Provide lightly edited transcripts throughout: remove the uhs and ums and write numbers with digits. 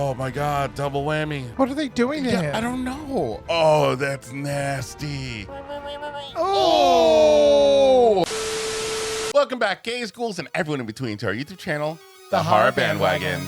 Oh my God, double whammy. What are they doing to him? I don't know. Oh, that's nasty. Oh! Welcome back, gays, ghouls, and everyone in between to our YouTube channel, The Horror Bandwagon.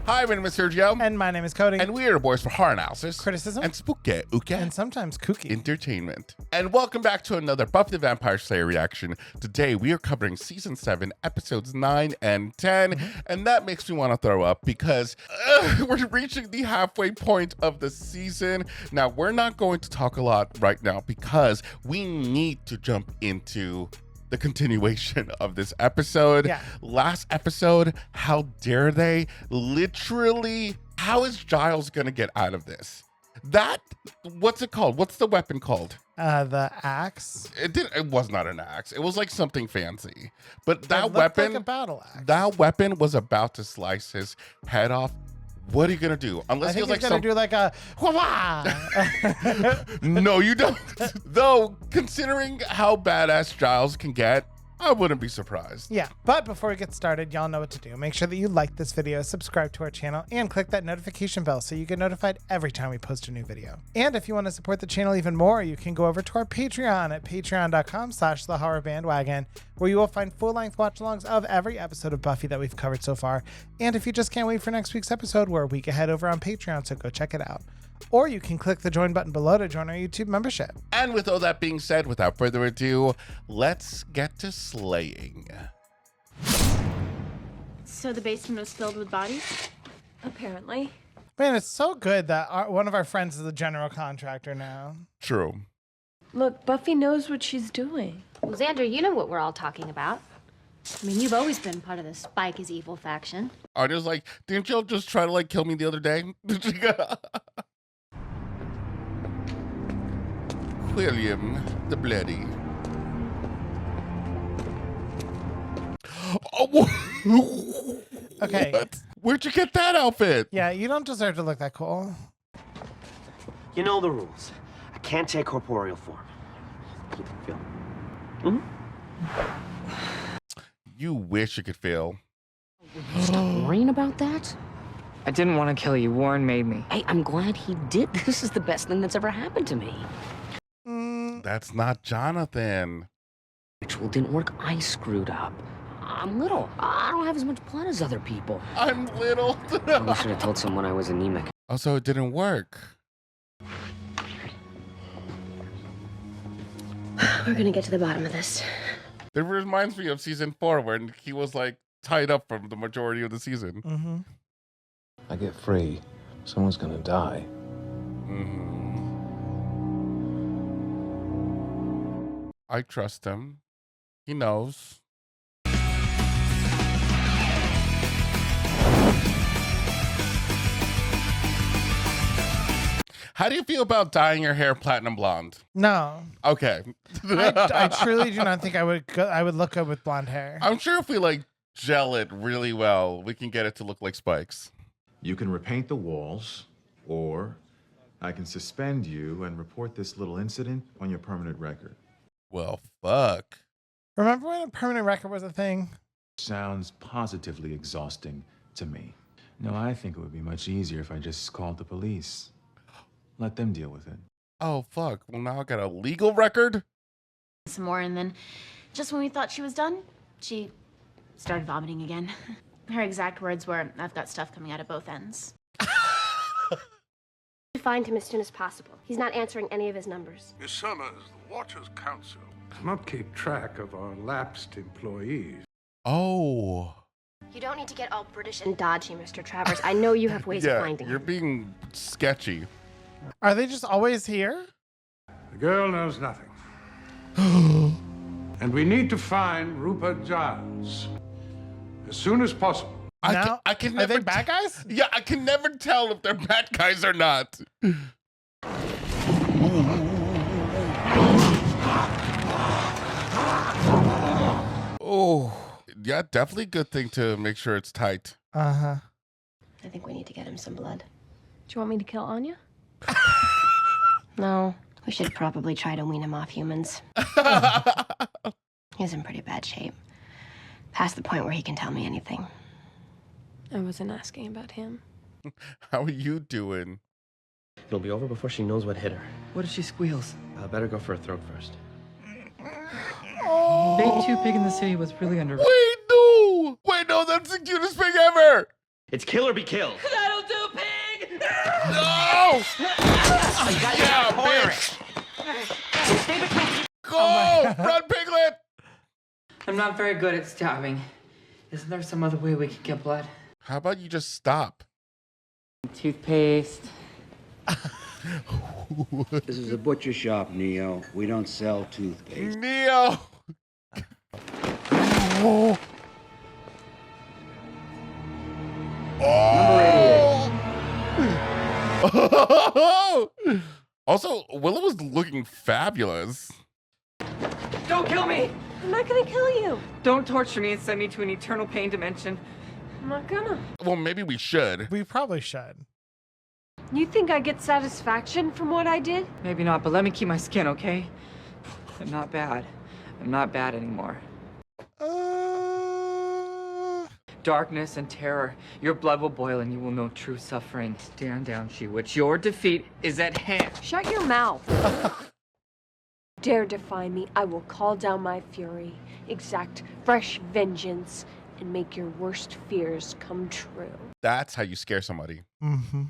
Hi, my name is Sergio. And my name is Cody. And we are the boys for horror analysis, Criticism, and spooky and sometimes kooky entertainment. And welcome back to another Buffy the Vampire Slayer reaction. Today we are covering season 7, episodes 9 and 10, and that makes me want to throw up because we're reaching the halfway point of the season. Now we're not going to talk a lot right now because we need to jump into the continuation of this episode. Yeah. Last episode, how dare they? Literally, how is Giles gonna get out of this? That, what's it called? What's the weapon called? the axe. It was not an axe. It was like something fancy. But It that looked weapon, like a battle axe. that weapon was about to slice his head off. What are you gonna do? I Unless think he's like gonna do like a No, you don't. Though, considering how badass Giles can get, I wouldn't be surprised. Yeah, but before we get started, y'all know what to do. Make sure that you like this video, subscribe to our channel, and click that notification bell so you get notified every time we post a new video. And if you want to support the channel even more, you can go over to our Patreon at patreon.com/thehorrorbandwagon, where you will find full-length watch-alongs of every episode of Buffy that we've covered so far. And if you just can't wait for next week's episode, we're a week ahead over on Patreon, so go check it out. Or you can click the join button below to join our YouTube membership. And with all that being said, without further ado, let's get to slaying. So the basement was filled with bodies? Apparently. Man, it's so good that one of our friends is a general contractor now. True. Look, Buffy knows what she's doing. Well, Xander, you know what we're all talking about. I mean, you've always been part of the Spike is Evil faction. I was like, didn't y'all just try to like kill me the other day? William the Bloody. Oh, Okay. what? Where'd you get that outfit? Yeah, you don't deserve to look that cool. You know the rules. I can't take corporeal form. Keep it feeling. You wish you could feel. Stop worrying about that. I didn't want to kill you. Warren made me. Hey, I'm glad he did. This is the best thing that's ever happened to me. That's not Jonathan. Ritual didn't work. I screwed up. I'm little. I don't have as much blood as other people. I'm little. I should have told someone I was anemic. Oh, so it didn't work. We're gonna get to the bottom of this. It reminds me of season 4 when he was like tied up from the majority of the season. Mm-hmm. I get free, someone's gonna die. I trust him. He knows. How do you feel about dyeing your hair platinum blonde? No, Okay. I truly do not think I would look good with blonde hair. I'm sure if we like gel it really well, we can get it to look like Spike's. You can repaint the walls, or I can suspend you and report this little incident on your permanent record. Well, fuck. Remember when a permanent record was a thing? Sounds positively exhausting to me. No, I think it would be much easier if I just called the police. Let them deal with it. Oh, fuck. Well, now I got a legal record? Some more, and then just when we thought she was done, she started vomiting again. Her exact words were, "I've got stuff coming out of both ends." Find him as soon as possible. He's not answering any of his numbers. Miss Summers, the Watchers Council does not keep track of our lapsed employees. Oh. You don't need to get all British and dodgy, Mr. Travers. I know you have ways of finding you're him. being sketchy. Are they just always here? The girl knows nothing. And we need to find Rupert Giles as soon as possible. I can never Are they bad guys? Yeah, I can never tell if they're bad guys or not. Oh, Yeah, definitely a good thing to make sure it's tight. Uh-huh. I think we need to get him some blood. Do you want me to kill Anya? No, we should probably try to wean him off humans. He's in pretty bad shape. Past the point where he can tell me anything. I wasn't asking about him. How are you doing? It'll be over before she knows what hit her. What if she squeals? Better go for a throat first. Bait 2 Pig in the City was really under. Wait, no, that's the cutest pig ever. It's kill or be killed. That'll do, pig! No! You got Yeah, bitch. Go! Run, piglet! I'm not very good at stabbing. Isn't there some other way we could get blood? How about you just stop? Toothpaste. This is a butcher shop, Neo. We don't sell toothpaste. Neo! Oh! Oh! Also, Willow was looking fabulous. Don't kill me! I'm not gonna kill you. Don't torture me and send me to an eternal pain dimension. I'm not gonna. Well, maybe we should. We probably should. You think I get satisfaction from what I did? Maybe not, but let me keep my skin, okay? I'm not bad. I'm not bad anymore. Darkness and terror. Your blood will boil and you will know true suffering. Stand down, She-Witch. Your defeat is at hand. Shut your mouth. Dare defy me, I will call down my fury, exact fresh vengeance, and make your worst fears come true. That's how you scare somebody. Mm-hmm.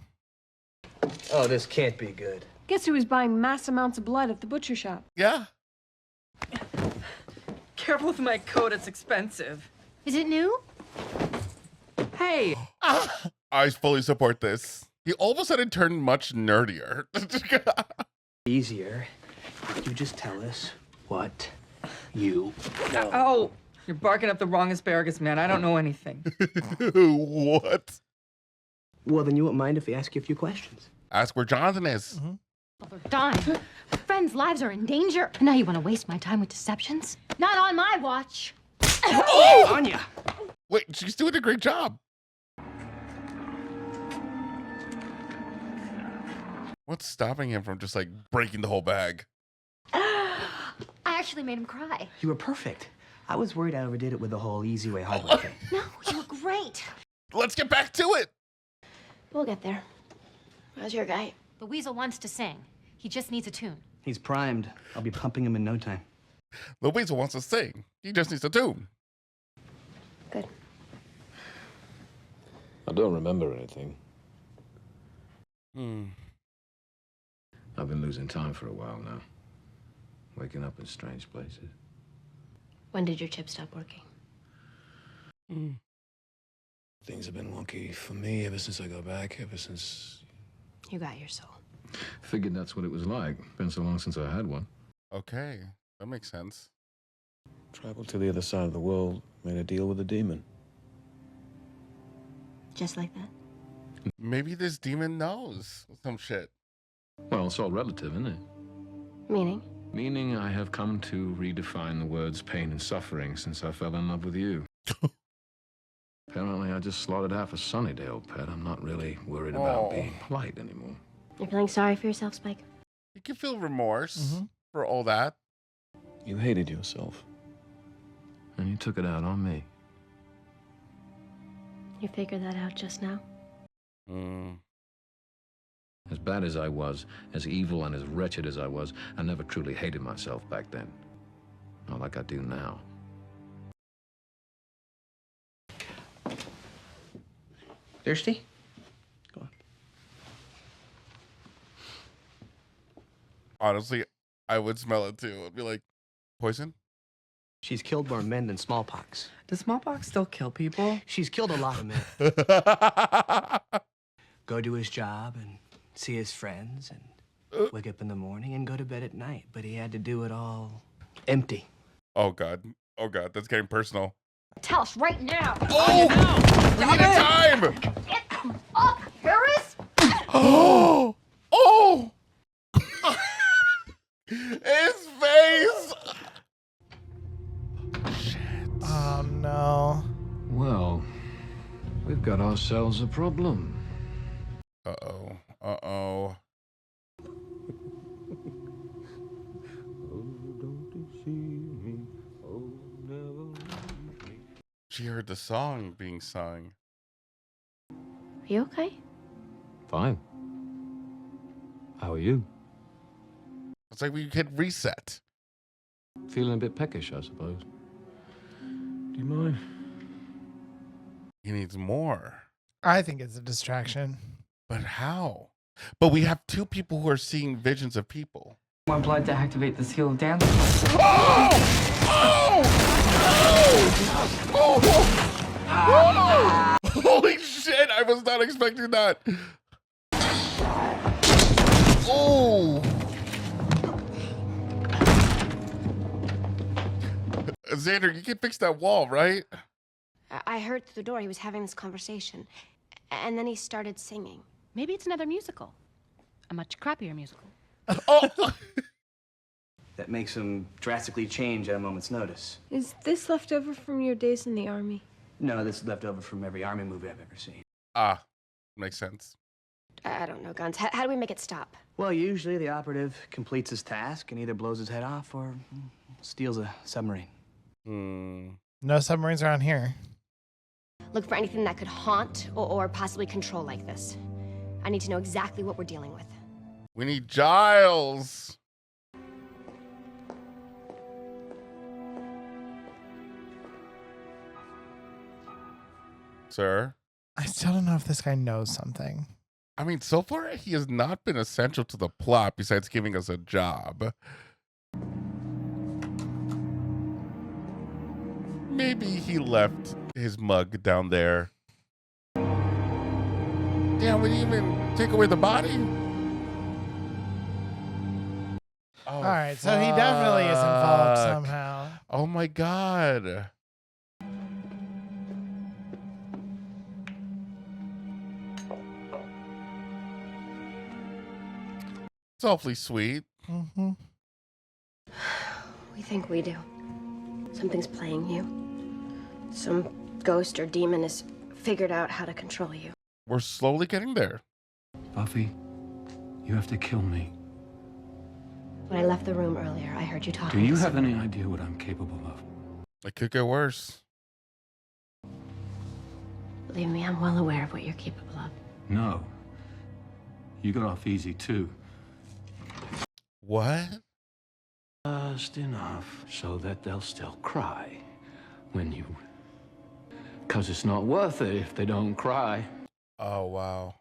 Oh, this can't be good. Guess who was buying mass amounts of blood at the butcher shop? Yeah. Careful with my coat, it's expensive. Is it new? Hey! I fully support this. He all of a sudden turned much nerdier. Easier. You just tell us what you know. Oh! You're barking up the wrong asparagus, man. I don't know anything. What? Well, then you won't mind if we ask you a few questions. Ask where Jonathan is. They're dying. Friends' lives are in danger. Now you want to waste my time with deceptions? Not on my watch. Oh! Anya! Wait, she's doing a great job. What's stopping him from just like breaking the whole bag? I actually made him cry. You were perfect. I was worried I overdid it with the whole easy way hardware thing. No, you were great. Let's get back to it. We'll get there. How's your guy? The weasel wants to sing. He just needs a tune. He's primed. I'll be pumping him in no time. The weasel wants to sing. He just needs a tune. Good. I don't remember anything. I've been losing time for a while now. Waking up in strange places. When did your chip stop working? Things have been wonky for me ever since I got back, ever since... You got your soul. Figured that's what it was like. Been so long since I had one. Okay, that makes sense. Traveled to the other side of the world, made a deal with a demon. Just like that? Maybe this demon knows some shit. Well, it's all relative, isn't it? Meaning? Meaning I have come to redefine the words pain and suffering since I fell in love with you. Apparently, I just slaughtered half a Sunnydale pet. I'm not really worried about being polite anymore. You're feeling sorry for yourself, Spike? You can feel remorse for all that. You hated yourself. And you took it out on me. You figured that out just now? As bad as I was, as evil and as wretched as I was, I never truly hated myself back then. Not like I do now. Thirsty? Go on. Honestly, I would smell it too. I'd be like, poison? She's killed more men than smallpox. Does smallpox still kill people? She's killed a lot of men. Go do his job and see his friends and wake up in the morning and go to bed at night. But he had to do it all empty. Oh, God. Oh, God. That's getting personal. Tell us right now. Oh! We need a time! Get up, Harris! Oh! Oh! His face! Shit. no. Well, we've got ourselves a problem. Uh-oh. Uh-oh. She heard the song being sung. Are you okay? Fine. How are you? It's like we could reset. Feeling a bit peckish, I suppose. Do you mind? He needs more. I think it's a distraction. But how? But we have two people who are seeing visions of people. More blood to activate the seal of dance. Oh! Oh! Oh! Oh! Oh! Holy shit! I was not expecting that. Oh! Xander, you can fix that wall, right? I heard through the door he was having this conversation. And then he started singing. Maybe it's another musical. A much crappier musical. Oh! That makes him drastically change at a moment's notice. Is this left over from your days in the army? No, this is left over from every army movie I've ever seen. Ah, makes sense. I don't know, Guns. How do we make it stop? Well, usually the operative completes his task and either blows his head off or steals a submarine. No submarines around here. Look for anything that could haunt or possibly control like this. I need to know exactly what we're dealing with. We need Giles. Sir? I still don't know if this guy knows something. I mean, so far he has not been essential to the plot besides giving us a job. Maybe he left his mug down there. Damn, we didn't even take away the body? Oh, all right, so he definitely is involved somehow. Oh my God. It's awfully sweet. Mm-hmm. We think we do. Something's playing you. Some ghost or demon has figured out how to control you. We're slowly getting there. Buffy, you have to kill me. When I left the room earlier, I heard you talking. Do you have any idea what I'm capable of? It could get worse. Believe me, I'm well aware of what you're capable of. No. You got off easy, too. What? Just enough so that they'll still cry when you... 'Cause it's not worth it if they don't cry. Oh, wow.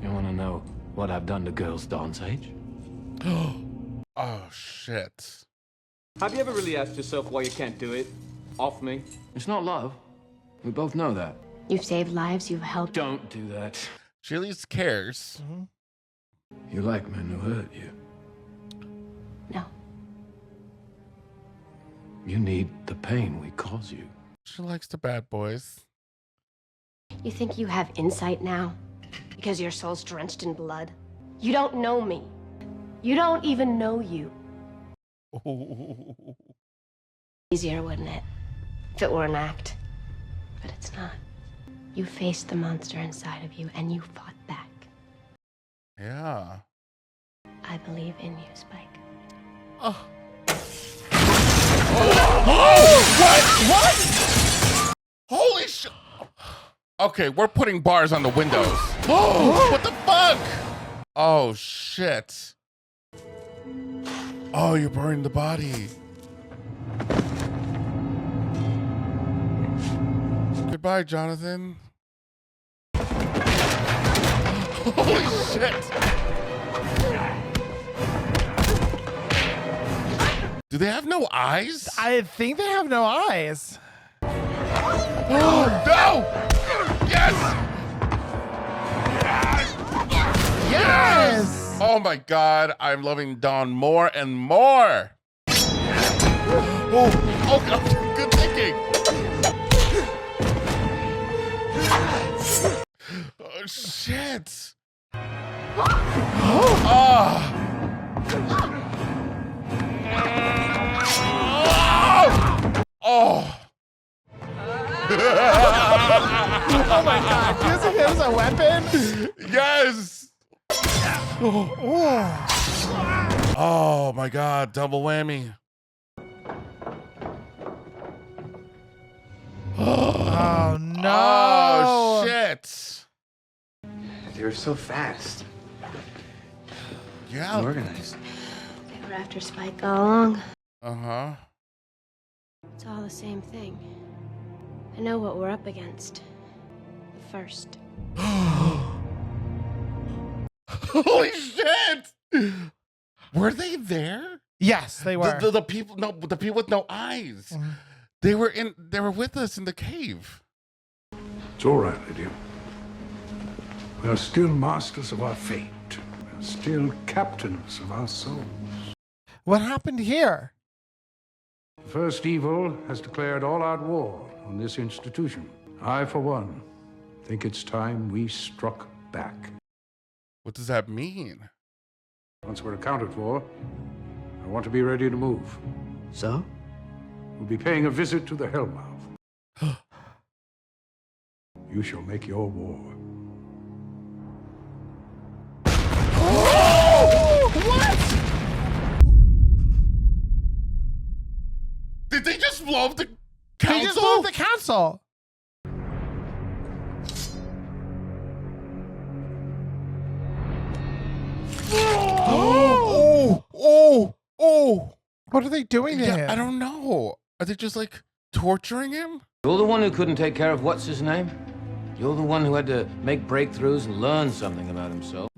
You want to know what I've done to girls Dawn's age? Oh, shit. Have you ever really asked yourself why you can't do it? Off me? It's not love. We both know that. You've saved lives, you've helped. Don't do that. She at least cares. Mm-hmm. You like men who hurt you. No. You need the pain we cause you. She likes the bad boys. You think you have insight now? Because your soul's drenched in blood? You don't know me. You don't even know you. Easier, wouldn't it? If it were an act. But it's not. You faced the monster inside of you and you fought back. Yeah. I believe in you, Spike. Oh. Oh! What? Holy shit! Okay, we're putting bars on the windows. Oh! What the fuck? Oh shit! Oh, you're burning the body. Goodbye, Jonathan. Holy shit! Do they have no eyes? I think they have no eyes. Oh, no! Yes! Yes! Oh my God, I'm loving Dawn more and more. Oh God, good thinking. Oh shit. Oh. Oh. Oh my God! Using it as a weapon? Yes. Oh my God! Double whammy. Oh no! Oh shit! They were so fast. Yeah. Organized. They were after Spike all along. Uh-huh. It's all the same thing. I know what we're up against. The first. Holy shit! Were they there? Yes, they were. The people, no, the people with no eyes. They were with us in the cave. It's all right, Lydia. We are still masters of our fate. We are still captains of our souls. What happened here? The first evil has declared all-out war on this institution. I, for one, think it's time we struck back. What does that mean? Once we're accounted for, I want to be ready to move. So? We'll be paying a visit to the Hellmouth. You shall make your war. What? Did they just blow up the council? They just blew up the council. Oh. What are they doing to him? I don't know. Are they just like torturing him? You're the one who couldn't take care of what's his name? You're the one who had to make breakthroughs and learn something about himself.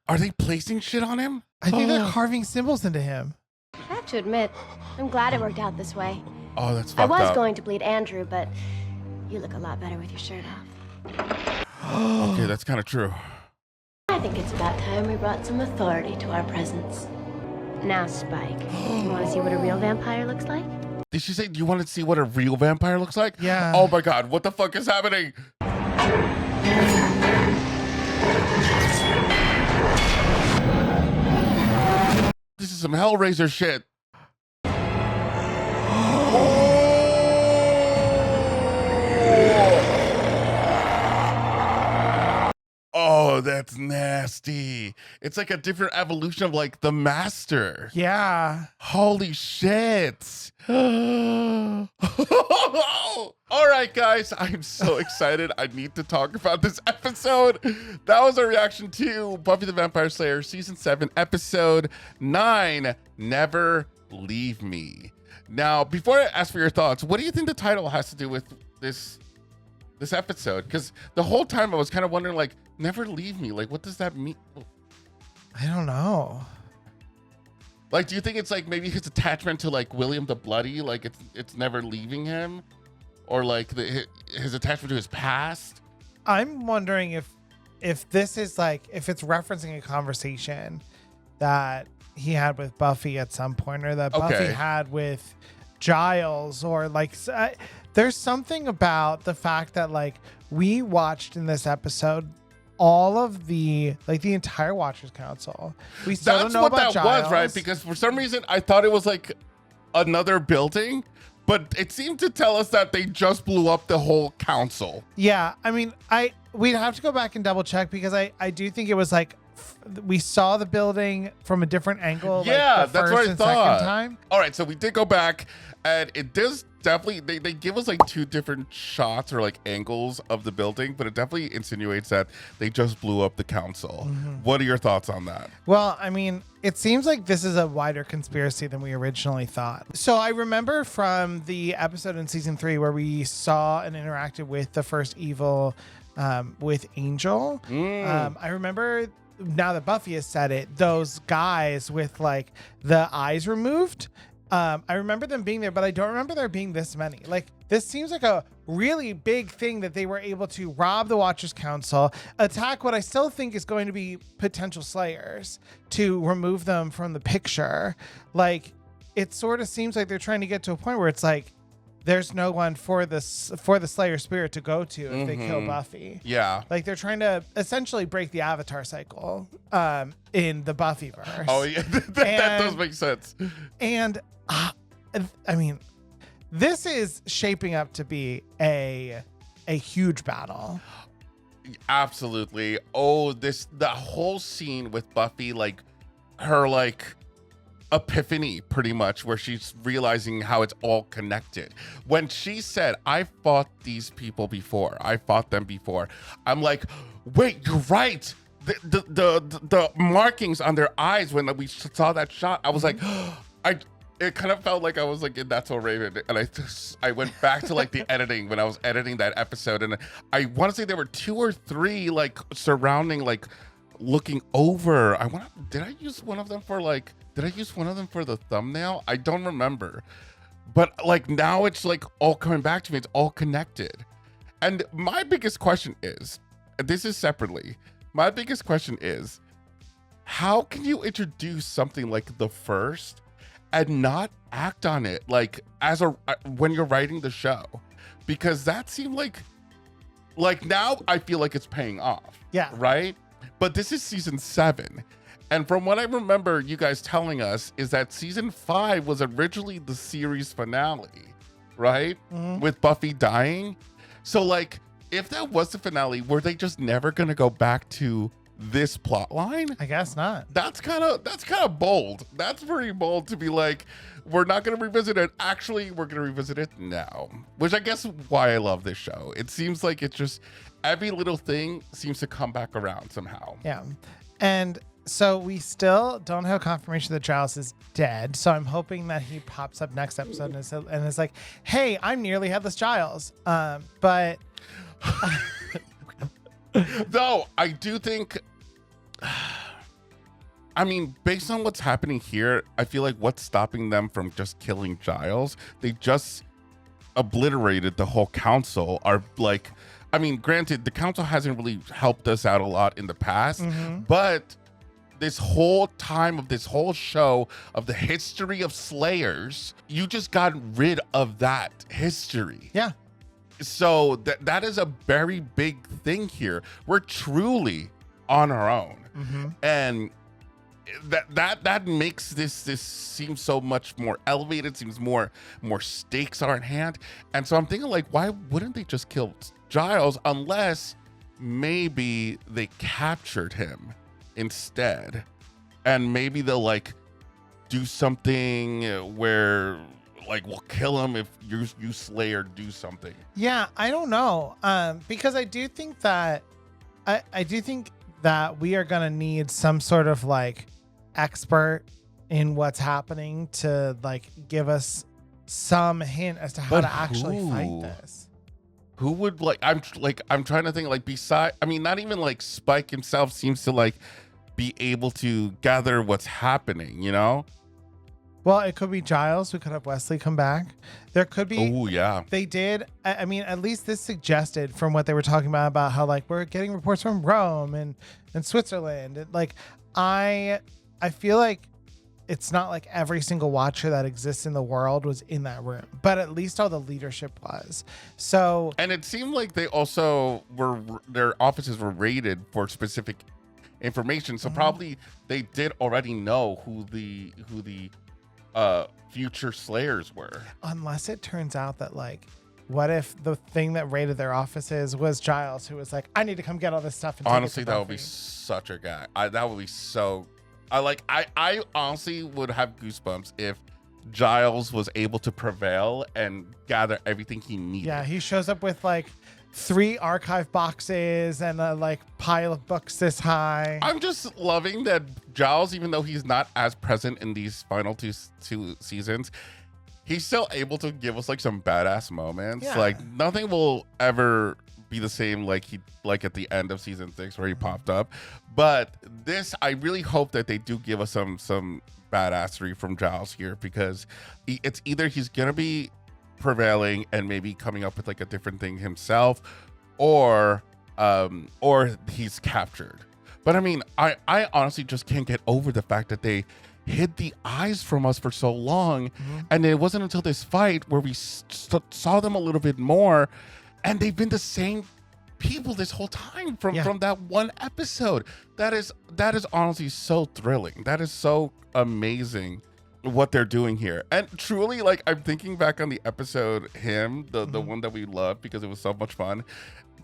Are they placing shit on him? I think they're carving symbols into him. I have to admit, I'm glad it worked out this way. Oh, that's I fucked was up. going to bleed Andrew, but you look a lot better with your shirt off. Okay, that's kind of true. I think it's about time we brought some authority to our presence. Now, Spike, do you want to see what a real vampire looks like? Did she say, do you want to see what a real vampire looks like? Yeah. Oh my God, what the fuck is happening? This is some Hellraiser shit. Oh, that's nasty. It's like a different evolution of like the master. Yeah. Holy shit. All right, guys, I'm so excited. I need to talk about this episode. That was our reaction to Buffy the Vampire Slayer Season 7, Episode 9, Never Leave Me. Now, before I ask for your thoughts, what do you think the title has to do with this episode? Because the whole time I was kind of wondering, like, never leave me. Like, what does that mean? I don't know. Like, do you think it's like maybe his attachment to like William the Bloody, like it's never leaving him, or like his attachment to his past? I'm wondering if this is like if it's referencing a conversation that he had with Buffy at some point, or that Buffy had with Giles, or like there's something about the fact that like we watched in this episode all of the entire Watchers Council. We still don't know about Giles. That's what that was, right? Because for some reason I thought it was like another building, but it seemed to tell us that they just blew up the whole council. Yeah, I mean, we'd have to go back and double check, because I do think it was like we saw the building from a different angle. Yeah, like the that's first what I and thought. Second time. All right, so we did go back, and it does definitely, they give us like two different shots or like angles of the building, but it definitely insinuates that they just blew up the council. What are your thoughts on that? Well, I mean, it seems like this is a wider conspiracy than we originally thought. So I remember from the episode in season 3 where we saw and interacted with the first evil with Angel. I remember, now that Buffy has said it, those guys with like the eyes removed. I remember them being there, but I don't remember there being this many. Like, this seems like a really big thing that they were able to rob the Watchers Council, attack what I still think is going to be potential Slayers, to remove them from the picture. Like, it sort of seems like they're trying to get to a point where it's like, there's no one for the Slayer spirit to go to if they kill Buffy. Yeah. Like, they're trying to essentially break the Avatar cycle in the Buffyverse. Oh, yeah. That does make sense. And I mean, this is shaping up to be a huge battle. Absolutely. Oh, the whole scene with Buffy, like her like epiphany pretty much, where she's realizing how it's all connected. When she said, I fought these people before, I fought them before, I'm like, wait, you're right. The markings on their eyes when we saw that shot, I was like, it kind of felt like I was like in That's So Raven, and I went back to like the editing when I was editing that episode, and I want to say there were 2 or 3 like surrounding, like looking over. Did I use one of them for the thumbnail? I don't remember, but like now it's like all coming back to me. It's all connected, and my biggest question is, this is separately. My biggest question is, how can you introduce something like the first and not act on it like when you're writing the show? Because that seemed like now I feel like it's paying off. Yeah. Right? But this is season 7. And from what I remember you guys telling us is that season 5 was originally the series finale, right? Mm-hmm. With Buffy dying. So like, if that was the finale, were they just never gonna go back to this plot line? I guess not. That's kind of bold. That's very bold to be like, we're not going to revisit it. Actually, we're going to revisit it now, which I guess is why I love this show. It seems like it's just every little thing seems to come back around somehow. Yeah. And so we still don't have confirmation that Giles is dead. So I'm hoping that he pops up next episode and is like, hey, I'm nearly headless Giles. But though I do think, I mean, based on what's happening here, I feel like what's stopping them from just killing Giles? They just obliterated the whole council. Are like, I mean, granted, the council hasn't really helped us out a lot in the past, but this whole time of this whole show of the history of Slayers, you just got rid of that history. Yeah. So that is a very big thing here. We're truly on our own. And that makes this seem so much more elevated, seems more stakes are in hand. And so I'm thinking like, why wouldn't they just kill Giles unless maybe they captured him instead, and maybe they'll like do something where like we'll kill him if you Slayer do something. Yeah, I don't know. Because I do think that we are gonna need some sort of like expert in what's happening to like give us some hint as to how to actually fight this. Who would like? I'm trying to think like beside. I mean, not even like Spike himself seems to like be able to gather what's happening. You know. Well, it could be Giles. We could have Wesley come back. There could be. Oh yeah. They did. I mean, at least this suggested from what they were talking about how like we're getting reports from Rome and Switzerland. And, like I feel like it's not like every single Watcher that exists in the world was in that room, but at least all the leadership was. So. And it seemed like they also their offices were raided for specific information. So probably they did already know who the future Slayers were. Unless it turns out that like, what if the thing that raided their offices was Giles, who was like, I need to come get all this stuff. And honestly, that would be such a guy. That would be so. I honestly would have goosebumps if Giles was able to prevail and gather everything he needed. Yeah, he shows up with like 3 archive boxes and a like pile of books this high. I'm just loving that Giles, even though he's not as present in these final two seasons, he's still able to give us like some badass moments. Yeah. Like nothing will ever be the same like at the end of season 6 where he popped up. But this, I really hope that they do give us some badassery from Giles here, because it's either he's gonna be prevailing and maybe coming up with like a different thing himself, or he's captured. But I mean, I honestly just can't get over the fact that they hid the eyes from us for so long, and it wasn't until this fight where we saw them a little bit more, and they've been the same people this whole time from that one episode. That is honestly so thrilling. That is so amazing what they're doing here. And truly, like, I'm thinking back on the episode the one that we loved because it was so much fun.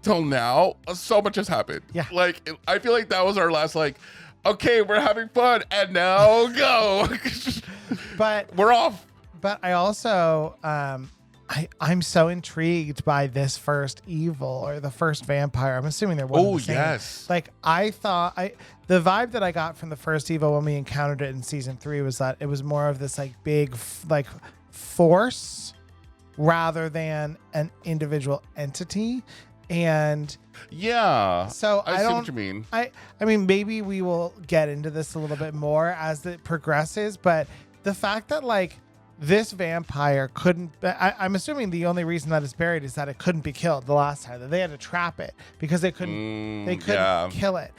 Till now, so much has happened. Yeah. Like, I feel like that was our last, like, okay, we're having fun, and now go. But we're off. But I also I'm so intrigued by this first evil or the first vampire. I'm assuming they're one and the same. Yes. Like I thought the vibe that I got from the first evil when we encountered it in season 3 was that it was more of this like big like force rather than an individual entity. And yeah, so I see don't, what you mean. I mean, maybe we will get into this a little bit more as it progresses, but the fact that like this vampire couldn't, I'm assuming the only reason that it's buried is that it couldn't be killed the last time, that they had to trap it because they couldn't kill it.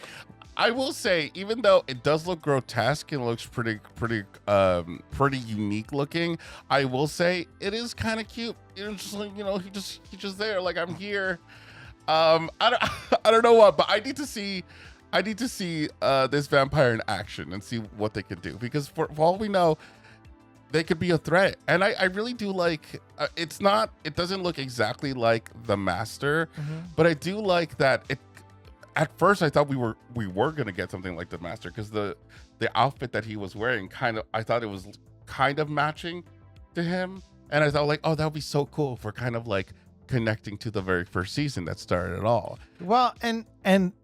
I will say, even though it does look grotesque and looks pretty unique looking, I will say it is kind of cute. Just like, he's just there, like, I'm here. I don't know what, but I need to see this vampire in action and see what they can do, because for all we know, they could be a threat. And I really do like, it doesn't look exactly like the Master, but I do like that at first I thought we were gonna get something like the Master, because the outfit that he was wearing I thought it was kind of matching to him, and I thought like, oh, that would be so cool for kind of like connecting to the very first season that started it all. Well, and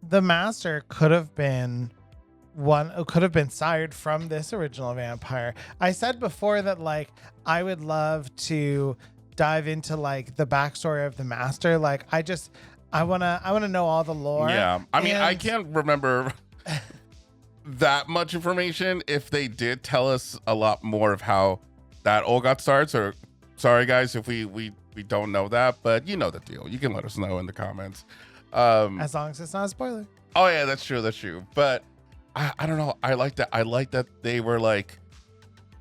the Master could have been sired from this original vampire. I said before that like I would love to dive into like the backstory of the Master. Like I wanna know all the lore. Yeah, I mean, I can't remember that much information. If they did tell us a lot more of how that all got started, or sorry guys if we don't know that, but you know the deal. You can let us know in the comments. As long as it's not a spoiler. Oh yeah, that's true. But I don't know. I like that they were like,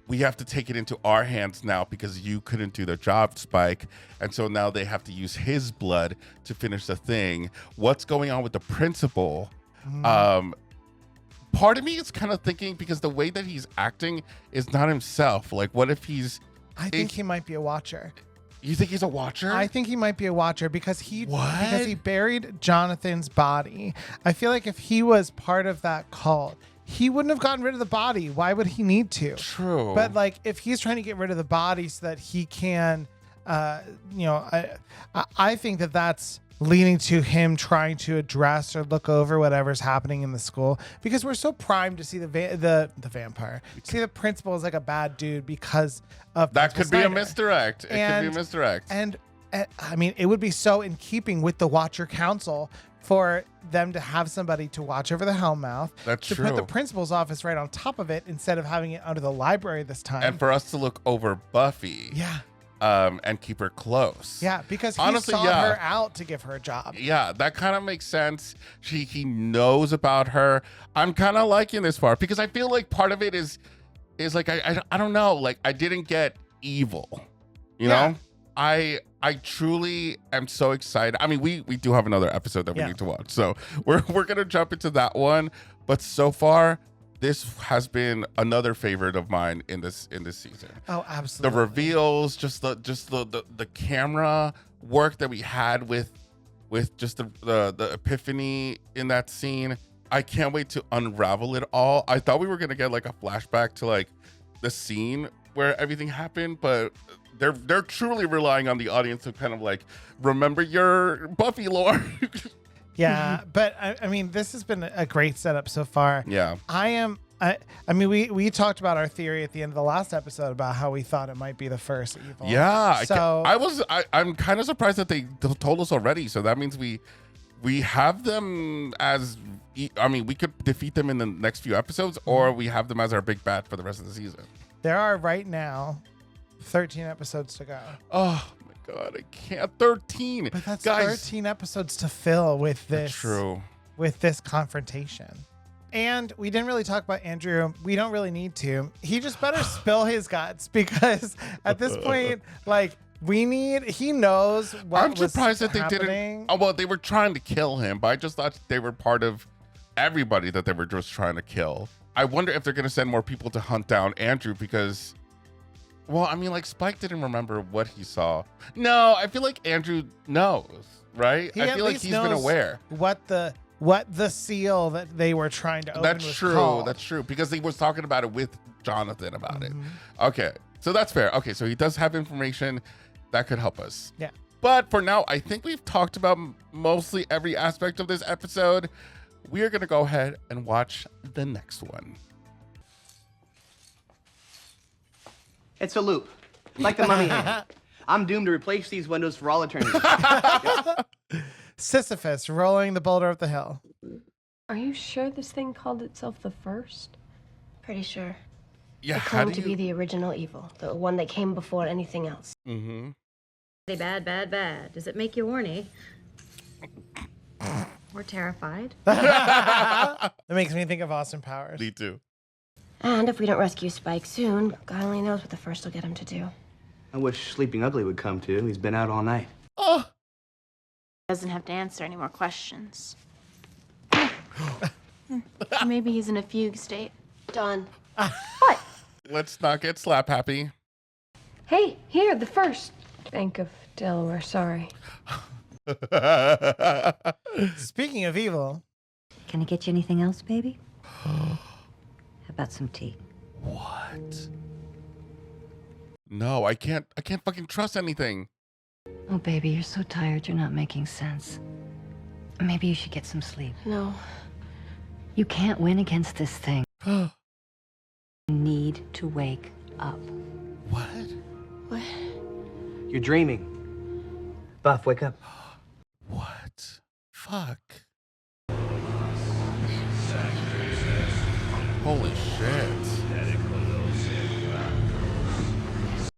we have to take it into our hands now because you couldn't do the job, Spike. And so now they have to use his blood to finish the thing. What's going on with the principal? Part of me is kind of thinking, because the way that he's acting is not himself. Like, what if I think he might be a watcher. You think he's a watcher? I think he might be a watcher because he buried Jonathan's body. I feel like if he was part of that cult, he wouldn't have gotten rid of the body. Why would he need to? True. But like, if he's trying to get rid of the body so that he can, I think that that's leaning to him trying to address or look over whatever's happening in the school, because we're so primed to see the vampire, see the principal as like a bad dude because of that. Could be a Snyder. misdirect. It could be a misdirect. And I mean, it would be so in keeping with the Watcher Council for them to have somebody to watch over the Hellmouth. That's to true. put the principal's office right on top of it instead of having it under the library this time. And for us to look over Buffy. Yeah. And keep her close. Yeah, because he honestly, sought her out to give her a job. Yeah, that kind of makes sense. He knows about her. I'm kind of liking this part because I feel like part of it is like I don't know, like I didn't get evil. You know? I truly am so excited. I mean, we do have another episode that we need to watch. So we're gonna jump into that one. But so far, this has been another favorite of mine in this season. Oh, absolutely. The reveals, just the camera work that we had with just the epiphany in that scene. I can't wait to unravel it all. I thought we were gonna get like a flashback to like the scene where everything happened, but they're truly relying on the audience to kind of like remember your Buffy lore. Yeah, but I mean, this has been a great setup so far. Yeah. I mean, we talked about our theory at the end of the last episode about how we thought it might be the first evil. Yeah. So I'm kind of surprised that they told us already. So that means we have them as, I mean, we could defeat them in the next few episodes, or we have them as our big bad for the rest of the season. There are right now 13 episodes to go. Oh my God, I can't. 13. But that's Guys, 13 episodes to fill with this. That's true. With this confrontation. And we didn't really talk about Andrew. We don't really need to. He just better spill his guts, because at this point, like, he knows what I'm surprised that happening. they didn't. Oh, well, they were trying to kill him, but I just thought they were part of everybody that they were just trying to kill. I wonder if they're going to send more people to hunt down Andrew, because Well, I mean, like Spike didn't remember what he saw. No, I feel like Andrew knows, right? I feel like he's been aware. What the seal that they were trying to open That's was true. called. That's true. Because he was talking about it with Jonathan about it. Okay, so that's fair. Okay, so he does have information that could help us. Yeah. But for now, I think we've talked about mostly every aspect of this episode. We are going to go ahead and watch the next one. It's a loop, like the mummy hand. I'm doomed to replace these windows for all eternity. Sisyphus rolling the boulder up the hill. Are you sure this thing called itself the First? Pretty sure. Yeah, It claimed to be the original evil, the one that came before anything else. Mm-hmm. Bad, bad, bad. Does it make you horny? Or terrified? That makes me think of Austin Powers. Me too. And if we don't rescue Spike soon, God only knows what the First will get him to do. I wish Sleeping Ugly would come too. He's been out all night. Oh. Doesn't have to answer any more questions. Maybe he's in a fugue state. Done. What? Let's not get slap happy. Hey, here, the First. Bank of Delaware, sorry. Speaking of evil. Can I get you anything else, baby? How about some tea? What? No, I can't fucking trust anything. Oh, baby, you're so tired you're not making sense. Maybe you should get some sleep. No. You can't win against this thing. You need to wake up. What? What? You're dreaming. Buff, wake up. What? Fuck. Holy shit.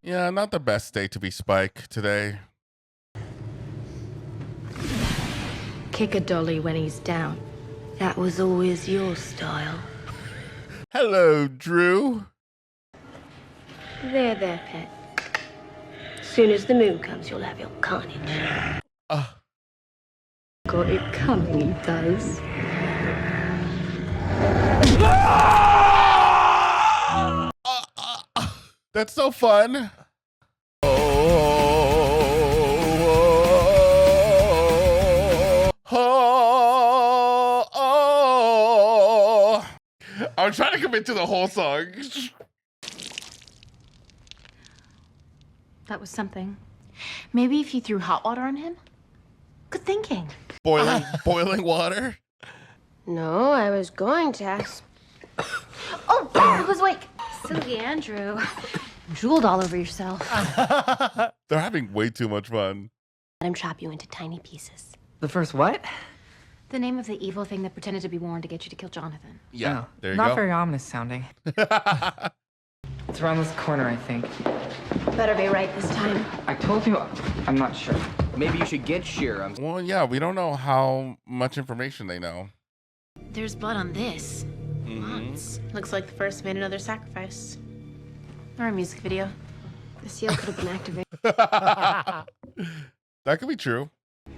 Yeah, not the best day to be Spike today. Kick a dolly when he's down. That was always your style. Hello, Drew. There, pet. Soon as the moon comes, you'll have your carnage. Got it coming, he does. That's so fun. I'm trying to commit to the whole song. That was something. Maybe if you threw hot water on him? Good thinking. Boiling water? No, I was going to ask. Oh, I was awake. Silly Andrew. Drooled all over yourself. They're having way too much fun. Let him chop you into tiny pieces. The First what? The name of the evil thing that pretended to be Warren to get you to kill Jonathan. Yeah, Oh, there you not go. very ominous sounding. It's around this corner, I think. Better be right this time. I told you, I'm not sure. Maybe you should get Sheer. Well, yeah, we don't know how much information they know. There's blood on this. Lots. Looks like the First made another sacrifice. Or a music video. The seal could have been activated. That could be true.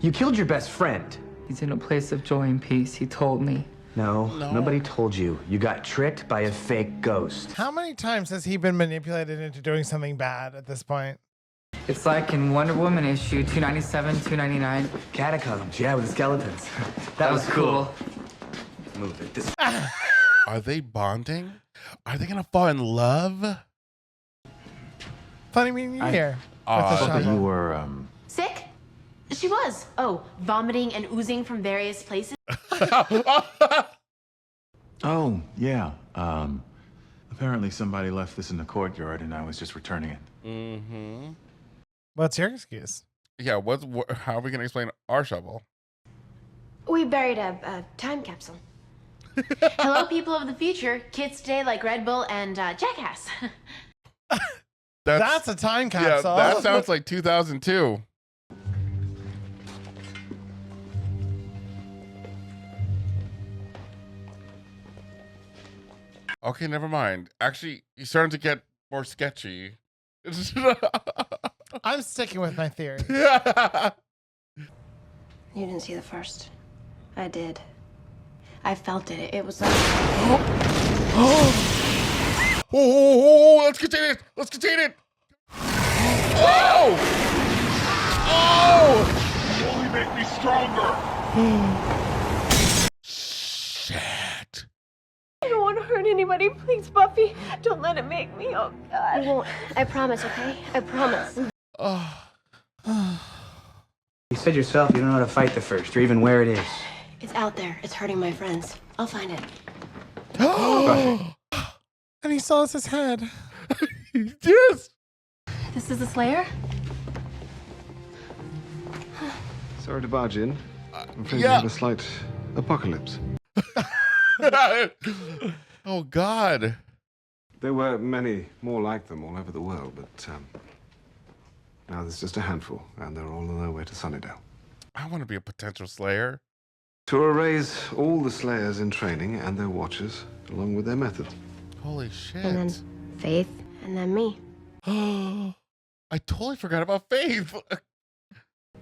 You killed your best friend. He's in a place of joy and peace, he told me. No, nobody told you. You got tricked by a fake ghost. How many times has he been manipulated into doing something bad at this point? It's like in Wonder Woman issue 297, 299. Catacombs, yeah, with the skeletons. That was cool. Move it. This Are they bonding? Are they gonna fall in love? Funny meeting you here. thought that you were, Sick? She was. Oh, vomiting and oozing from various places. Oh, yeah. Apparently somebody left this in the courtyard and I was just returning it. Mm-hmm. What's your excuse? Yeah, how are we gonna explain our shovel? We buried a time capsule. Hello, people of the future. Kids today like Red Bull and Jackass. That's a time capsule. Yeah, that sounds like 2002. Okay, never mind. Actually, you're starting to get more sketchy. I'm sticking with my theory. You didn't see the First. I did. I felt it. It was like... Oh, let's contain it. Let's contain it. Oh! Oh! You only make me stronger. Shit. I don't want to hurt anybody. Please, Buffy. Don't let it make me. Oh, God. I won't. I promise, okay? I promise. You said yourself you don't know how to fight the first, or even where it is. It's out there. It's hurting my friends. I'll find it. And he still has his head. Yes. This is the Slayer? Sorry to barge in. I'm afraid we yeah. have a slight apocalypse. Oh, God. There were many more like them all over the world, but now there's just a handful, and they're all on their way to Sunnydale. I want to be a potential Slayer. To erase all the Slayers in training and their watchers, along with their methods. Holy shit. And then Faith, and then me. I totally forgot about Faith.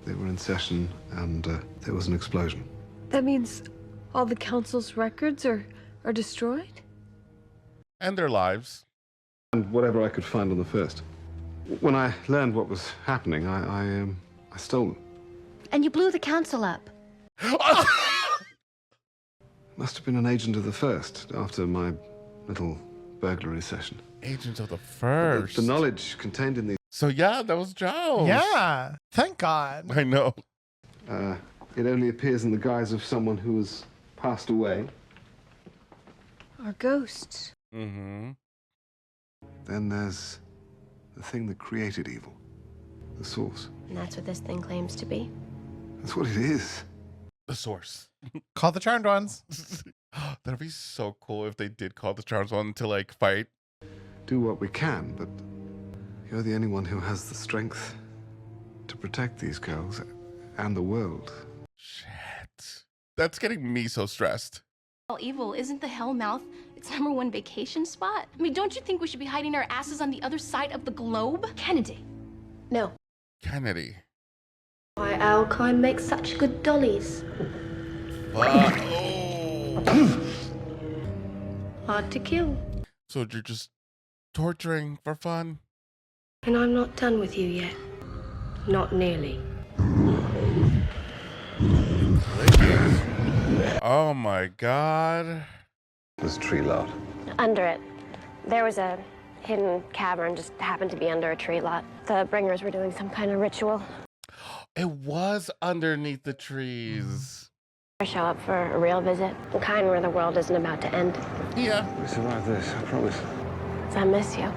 They were in session, and there was an explosion. That means all the council's records are destroyed? And their lives. And whatever I could find on the first. When I learned what was happening, I stole them. And you blew the council up. Must have been an agent of the first, after my little burglary session. Agents of the first. The knowledge contained in these... So yeah, that was Giles. Yeah. Thank God. I know. It only appears in the guise of someone who has passed away. Our ghosts. Mm-hmm. Then there's the thing that created evil. The source. And that's what this thing claims to be. That's what it is. The source. Call the Charmed Ones. That'd be so cool if they did call the Charmed One to like fight. Do what we can, but you're the only one who has the strength to protect these girls and the world. Shit. That's getting me so stressed. All evil isn't the Hellmouth its #1 vacation spot? I mean, don't you think we should be hiding our asses on the other side of the globe? Kennedy. No. Kennedy. Why Alkine makes such good dollies. Hard to kill. So you're just torturing for fun? And I'm not done with you yet. Not nearly. Oh my God. There's a tree lot. Under it. There was a hidden cavern, just happened to be under a tree lot. The bringers were doing some kind of ritual. It was underneath the trees. I show up for a real visit, the kind where the world isn't about to end. Yeah. We survived this, I promise. I miss you.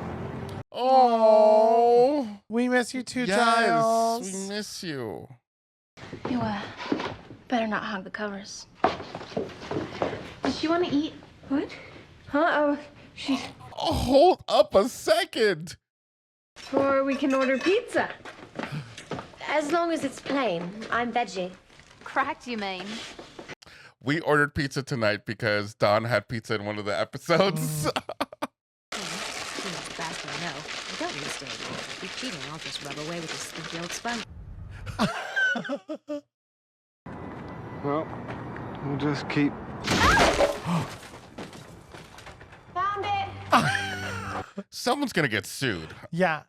Oh, we miss you too, Giles. Yes, we miss you. You, better not hog the covers. Does she want to eat? What? Huh? Oh, she's... Oh, hold up a second. Or we can order pizza. As long as it's plain. I'm veggie. Cracked, you mean? We ordered pizza tonight because Don had pizza in one of the episodes. Faster, no. Don't be mistaken. You're cheating. I'll just rub away with this stinky old sponge. Well, we'll just keep... Found it! Someone's gonna get sued. Yeah.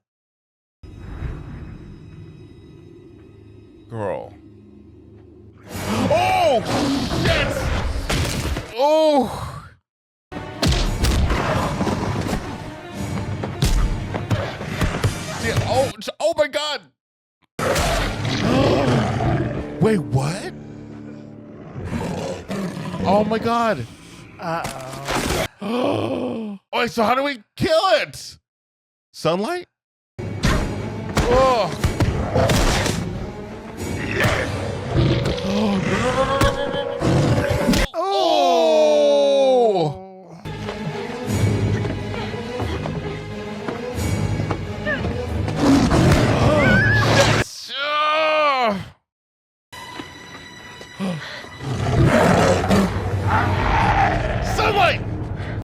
Girl. Oh! Yes! Oh! Yeah, oh my God! Wait, what? Oh my God! Uh-oh. Wait, so how do we kill it? Sunlight? Oh! Oh! Yes! Sunlight!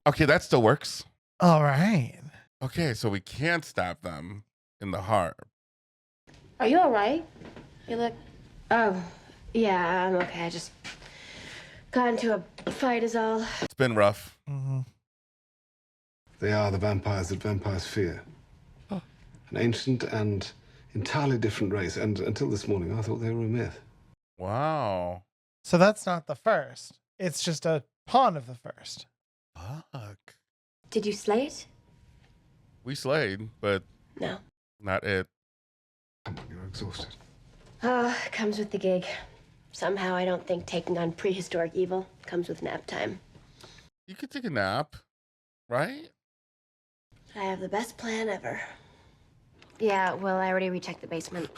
Okay, that still works. All right. Okay, so we can't stab them in the heart. Are you all right? You look... Oh, yeah, I'm okay. I just got into a fight is all. It's been rough. Mm-hmm. They are the vampires that vampires fear. An ancient and entirely different race, and until this morning I thought they were a myth. Wow. So that's not the first. It's just a pawn of the first. Fuck. Did you slay it? We slayed, but No. not it. Come on, you're exhausted. Oh, comes with the gig. Somehow I don't think taking on prehistoric evil comes with nap time. You could take a nap, right? I have the best plan ever. Yeah, well, I already rechecked the basement.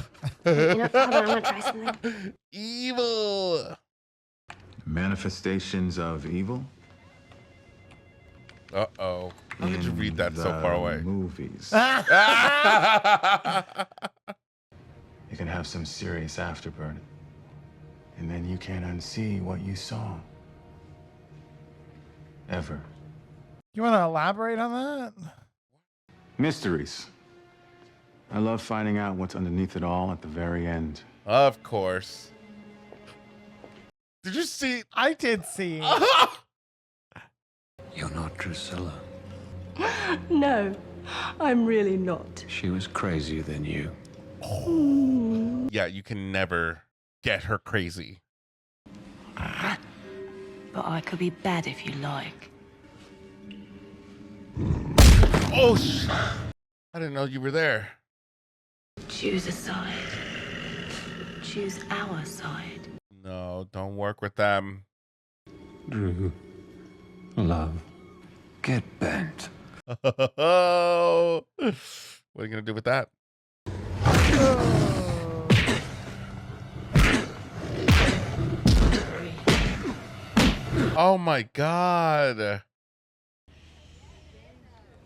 You know, hold on, I'm gonna try something. Evil. Manifestations of evil? Uh-oh. How could you read that so far away? Movies. You can have some serious afterburn. And then you can't unsee what you saw. Ever. You want to elaborate on that? Mysteries. I love finding out what's underneath it all at the very end. Of course. Did you see? I did see. You're not Drusilla. No, I'm really not. She was crazier than you. Yeah, you can never get her crazy. But I could be bad if you like. Oh, I didn't know you were there. Choose a side. Choose our side. No, don't work with them. Drew, love, get bent. Oh, what are you gonna do with that? Oh my God.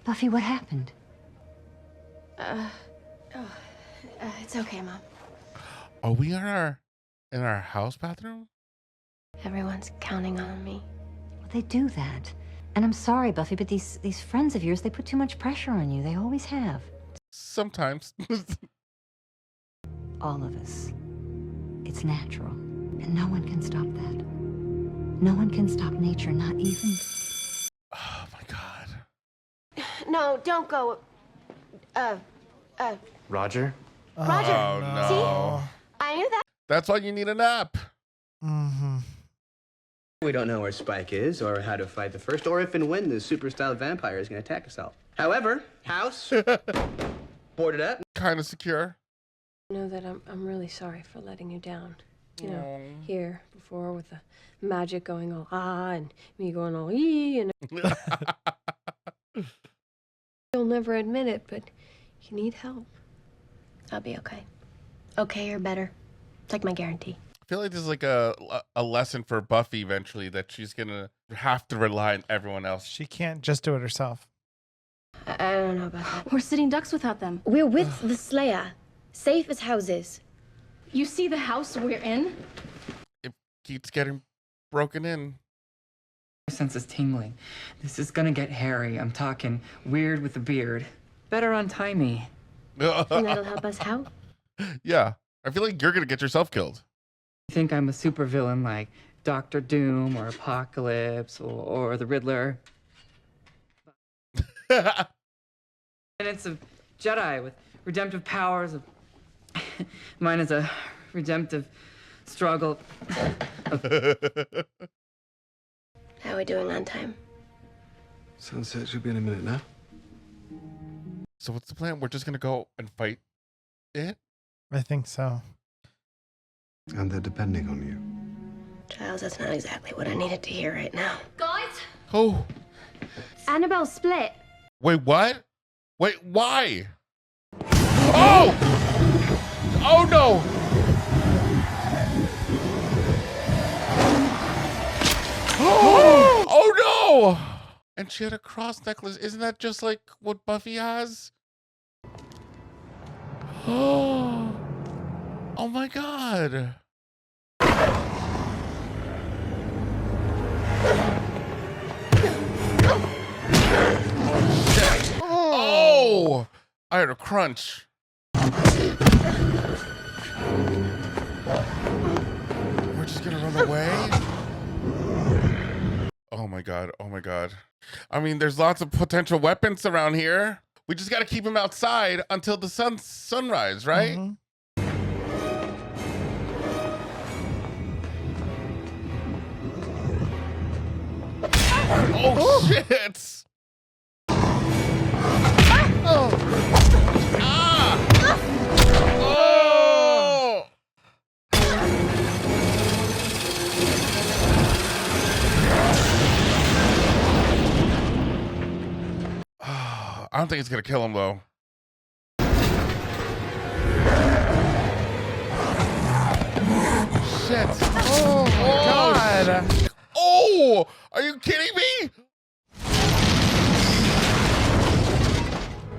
Buffy, what happened? It's okay, Mom. Are we in our house bathroom? Everyone's counting on me. Well, they do that. And I'm sorry, Buffy, but these friends of yours, they put too much pressure on you. They always have. Sometimes. All of us. It's natural. And no one can stop that. No one can stop nature, not even... Oh my God. No, don't go. Roger? Roger. Oh no. See? I knew that. That's why you need a nap. Mm-hmm. We don't know where Spike is, or how to fight the first, or if and when the super-styled vampire is going to attack us all. However, house, boarded up. Kind of secure. Know that I'm really sorry for letting you down. You know, here before with the magic going all and me going all and you'll never admit it, but you need help. I'll be okay. Okay or better. It's like my guarantee. I feel like this is like a lesson for Buffy eventually, that she's gonna have to rely on everyone else. She can't just do it herself. I don't know about that. We're sitting ducks without them. We're with the Slayer. Safe as houses. You see the house we're in? It keeps getting broken in. My sense is tingling. This is gonna get hairy. I'm talking weird with a beard. Better untie me. And that'll help us how? Yeah. I feel like you're gonna get yourself killed. You think I'm a supervillain like Doctor Doom or Apocalypse or the Riddler? And it's a Jedi with redemptive powers. Mine is a redemptive struggle. How are we doing on time? Sunset should be in a minute now. So what's the plan? We're just gonna go and fight it? I think so. And they're depending on you. Giles, that's not exactly what I needed to hear right now. Guys? Oh. Annabelle split. Wait, what? Wait, why? Oh! Oh no! Oh no! And she had a cross necklace. Isn't that just like what Buffy has? Oh my God. Oh! I heard a crunch. We're just gonna run away? Oh my God. Oh my God. I mean, there's lots of potential weapons around here. We just got to keep him outside until the sunrise, right? Mm-hmm. Oh, shit! Oh! Ah! Oh! I don't think it's gonna kill him though. Shit! Oh my God! Oh! Are you kidding me?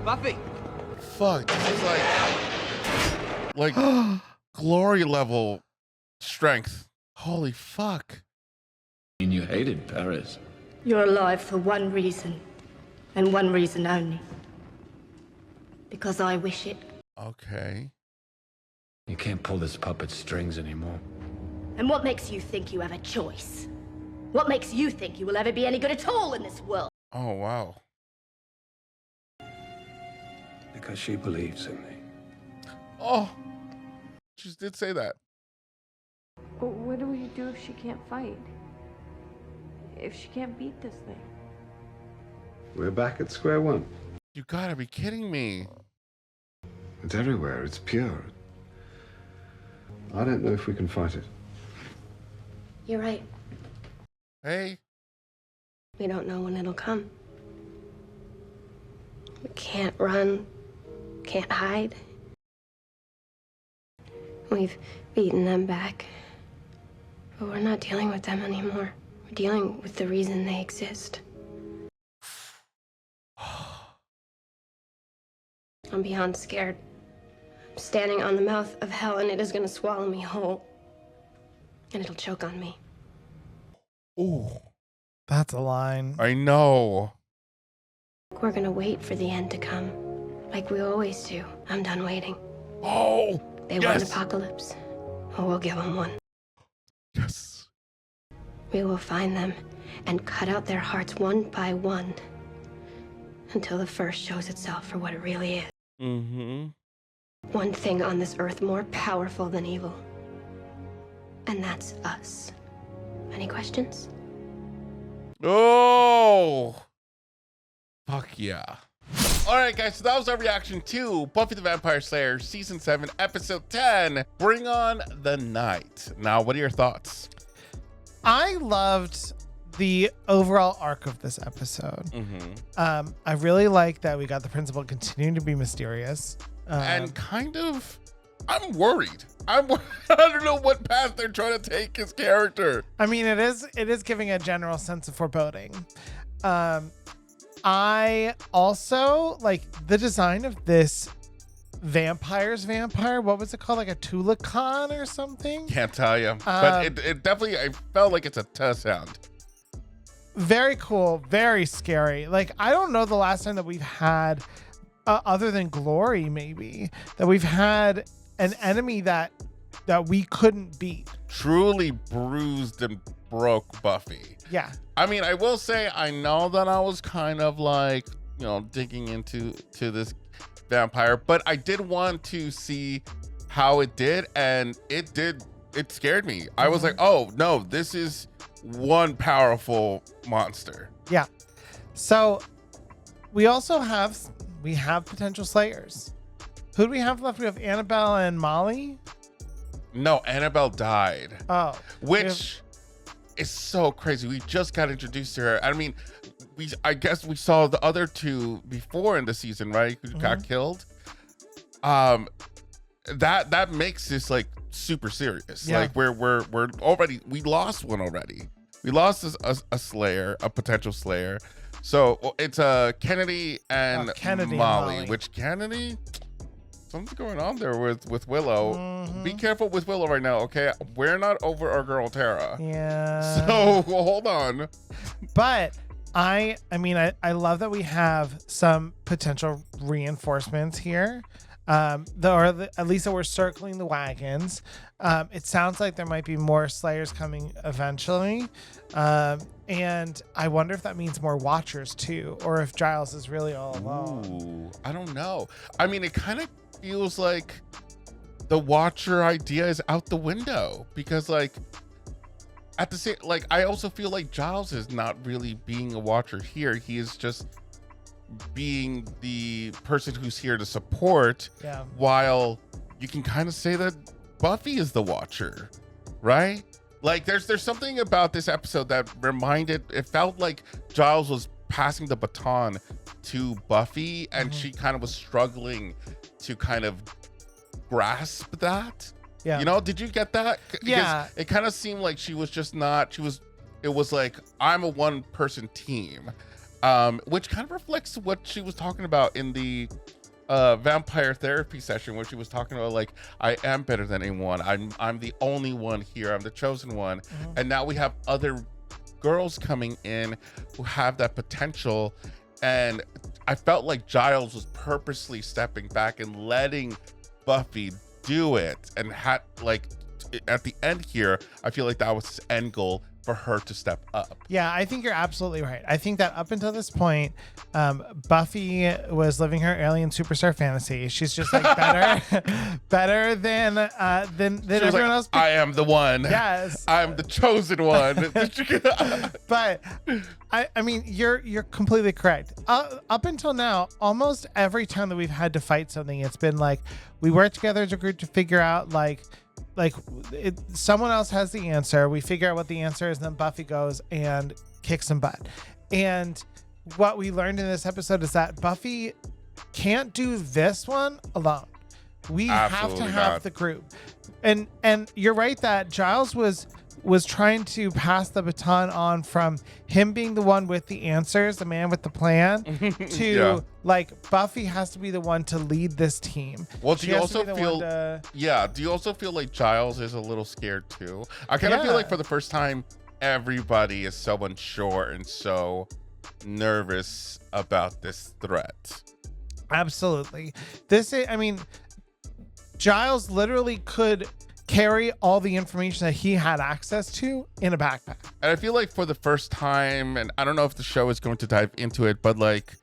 Buffy! Fuck! This is like glory level strength. Holy fuck! And you hated Paris. You're alive for one reason, and one reason only. Because I wish it. Okay. You can't pull this puppet's strings anymore. And what makes you think you have a choice? What makes you think you will ever be any good at all in this world? Oh, wow. Because she believes in me. Oh, she just did say that. But what do we do if she can't fight? If she can't beat this thing? We're back at square one. You gotta be kidding me. It's everywhere. It's pure. I don't know if we can fight it. You're right. Hey. We don't know when it'll come. We can't run, can't hide. We've beaten them back. But we're not dealing with them anymore. We're dealing with the reason they exist. I'm beyond scared. I'm standing on the mouth of hell, and it is going to swallow me whole. And it'll choke on me. Ooh. That's a line. I know. We're going to wait for the end to come. Like we always do. I'm done waiting. Oh, They want an apocalypse. Well, we'll give them one. Yes. We will find them and cut out their hearts one by one until the first shows itself for what it really is. Mm-hmm. One thing on this earth more powerful than evil. And that's us. Any questions? Oh. Fuck yeah. All right, guys, so that was our reaction to Buffy the Vampire Slayer Season 7, Episode 10, Bring On the Night. Now, what are your thoughts? I loved the overall arc of this episode. Mm-hmm. I really like that we got the principal continuing to be mysterious. And kind of, I'm worried. I don't know what path they're trying to take his character. I mean, it is giving a general sense of foreboding. I also like the design of this vampire. What was it called? Like a Tulacan or something? Can't tell you. But it definitely, I felt like it's a tuh sound. Very cool. Very scary. Like, I don't know the last time that we've had, other than Glory maybe, that we've had an enemy that we couldn't beat. Truly bruised and broke Buffy. Yeah. I mean, I will say, I know that I was kind of like, digging into this vampire, but I did want to see how it did, and it scared me. I was like, oh no, this is one powerful monster. Yeah. So we also have potential slayers. Who do we have left? We have Annabelle and Molly. No, Annabelle died. Oh. Which is so crazy. We just got introduced to her. I mean, I guess we saw the other two before in the season, right? Who got killed. That makes this like super serious. Yeah. Like we're already, we lost one already. We lost a slayer, a potential slayer. So it's Kennedy and Molly. Which Kennedy, something's going on there with Willow. Be careful with Willow right now, okay? We're not over our girl Tara. Yeah. So hold on. But I mean, I love that we have some potential reinforcements here. At least that we're circling the wagons. It sounds like there might be more Slayers coming eventually. And I wonder if that means more Watchers too, or if Giles is really all alone. Ooh, I don't know. I mean, it kind of feels like the Watcher idea is out the window because, like, at the same, like, I also feel like Giles is not really being a Watcher here. He is just being the person who's here to support. Yeah. While you can kind of say that Buffy is the Watcher, right? Like, there's something about this episode that it felt like Giles was passing the baton to Buffy, and she kind of was struggling to kind of grasp that. Yeah. You know, did you get that? Yeah. It kind of seemed like she was just not, it was like, I'm a one person team, which kind of reflects what she was talking about in the vampire therapy session, where she was talking about, like, I am better than anyone. I'm the only one here. I'm the chosen one. And now we have other girls coming in who have that potential. And I felt like Giles was purposely stepping back and letting Buffy do it, and had, like, at the end here, I feel like that was his end goal, for her to step up. Yeah, I think you're absolutely right. I think that up until this point, Buffy was living her alien superstar fantasy. She's just like better than everyone else. I am the one. Yes, I'm the chosen one. But I mean, you're completely correct. Up until now, almost every time that we've had to fight something, it's been like we work together as a group to figure out someone else has the answer. We figure out what the answer is, and then Buffy goes and kicks some butt. And what we learned in this episode is that Buffy can't do this one alone. We have to have the group. And you're right that Giles was trying to pass the baton on from him being the one with the answers, the man with the plan, to like Buffy has to be the one to lead this team. Well, do you also feel like Giles is a little scared too? I kind of feel like for the first time, everybody is so unsure and so nervous about this threat. Absolutely. Giles literally could carry all the information that he had access to in a backpack. And I feel like for the first time, and I don't know if the show is going to dive into it, but like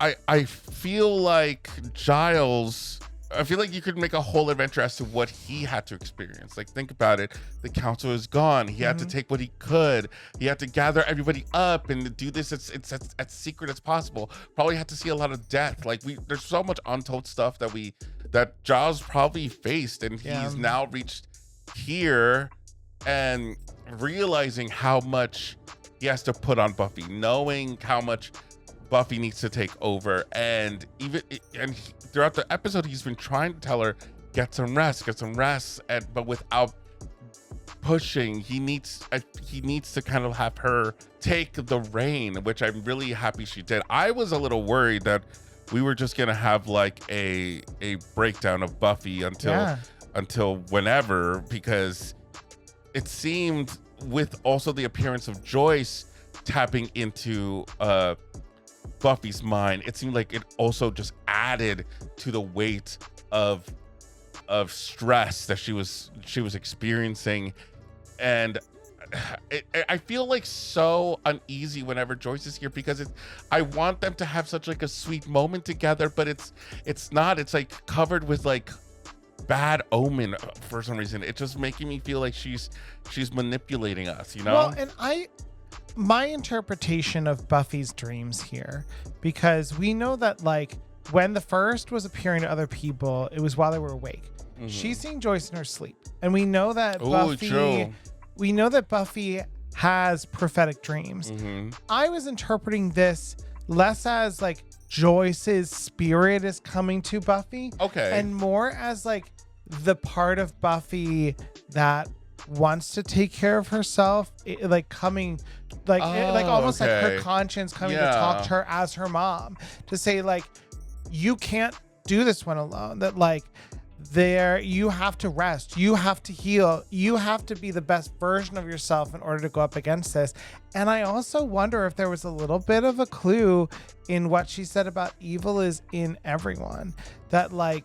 I feel like Giles, I feel like you could make a whole adventure as to what he had to experience. Like, think about it. The council is gone. He had to take what he could. He had to gather everybody up and do this. It's as secret as possible. Probably had to see a lot of death. Like, there's so much untold stuff that Giles probably faced, and he's now reached here and realizing how much he has to put on Buffy, knowing how much Buffy needs to take over, and throughout the episode he's been trying to tell her get some rest, but without pushing. He needs to kind of have her take the reign, which I'm really happy she did. I was a little worried that we were just gonna have like a breakdown of Buffy until whenever, because it seemed, with also the appearance of Joyce tapping into Buffy's mind, it seemed like it also just added to the weight of stress that she was experiencing. And I feel like so uneasy whenever Joyce is here, because I want them to have such like a sweet moment together, but it's not. It's like covered with like bad omen for some reason. It's just making me feel like she's manipulating us, you know? Well, and my interpretation of Buffy's dreams here, because we know that like when the first was appearing to other people, it was while they were awake. She's seeing Joyce in her sleep, and we know that Buffy has prophetic dreams. I was interpreting this less as like Joyce's spirit is coming to Buffy, and more as like the part of Buffy that wants to take care of herself, almost like her conscience coming to talk to her as her mom, to say like, you can't do this one alone, that like you have to rest, you have to heal, you have to be the best version of yourself in order to go up against this. And I also wonder if there was a little bit of a clue in what she said about evil is in everyone, that like